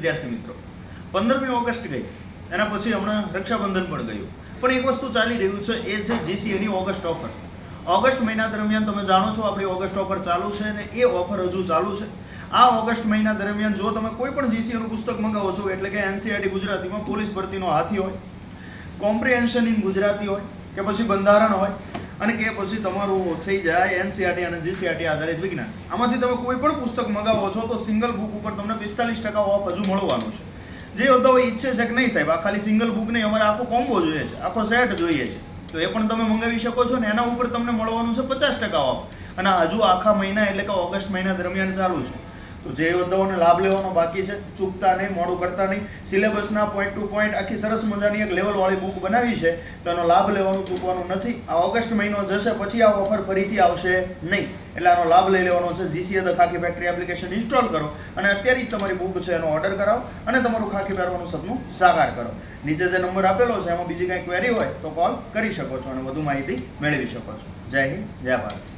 વિદ્યાર્થી મિત્રો, 15મી ઓગસ્ટ ગઈ, એના પછી હમણાં રક્ષાબંધન પણ ગયું, પણ એક વસ્તુ ચાલી રહ્યું છે, એ છે જીસીએની ઓગસ્ટ ઓફર. ઓગસ્ટ મહિના દરમિયાન તમે જાણો છો આપણી ઓગસ્ટ ઓફર ચાલુ છે અને એ ઓફર હજુ ચાલુ છે. આ ઓગસ્ટ મહિના દરમિયાન જો તમે કોઈ પણ જીસીએનું પુસ્તક મંગાવો છો, એટલે કે એનસીઆરટી ગુજરાતીમાં પોલીસ ભરતીનો હાથી હોય, કોમ્પ્રિહેન્શન ઇન ગુજરાતી હોય, કે પછી બંધારણ હોય, અને કે પછી તમારું થઈ જાય એનસીઆરટી અને જીસીઆરટી આધારિત વિજ્ઞાન, આમાંથી તમે કોઈ પણ પુસ્તક મંગાવો છો તો સિંગલ બુક ઉપર તમને 45% ઓફ હજુ મળવાનું છે. જે યોદ્ધાઓ ઈચ્છે છે કે નહીં સાહેબ આ ખાલી સિંગલ બુક નહીં, અમારે આખો કોમ્બો જોઈએ છે, આખો સેટ જોઈએ છે, તો એ પણ તમે મંગાવી શકો છો ને એના ઉપર તમને મળવાનું છે 50% ઓફ. અને હજુ આખા મહિના એટલે કે ઓગસ્ટ મહિના દરમિયાન ચાલુ છે. તો જે યોદ્ધાઓને લાભ લેવાનો બાકી છે, ચૂકતા નહીં, મોડું કરતા નહીં. સિલેબસના પોઈન્ટ ટુ પોઈન્ટ આખી સરસ મજાની એક લેવલવાળી બુક બનાવી છે, તો એનો લાભ લેવાનું ચૂકવાનું નથી. આ ઓગસ્ટ મહિનો જશે પછી આ ઓફર ફરીથી આવશે નહીં, એટલે આનો લાભ લઈ લેવાનો છે. જીસીએ ધ ખાકી ફેક્ટરી એપ્લિકેશન ઇન્સ્ટોલ કરો અને અત્યારે જ તમારી બુક છે એનો ઓર્ડર કરાવો અને તમારું ખાકી પહેરવાનું સપનું સાકાર કરો. નીચે જે નંબર આપેલો છે એમાં બીજી કાંઈ ક્વેરી હોય તો કોલ કરી શકો છો અને વધુ માહિતી મેળવી શકો છો. જય હિન્દ, જય ભારત.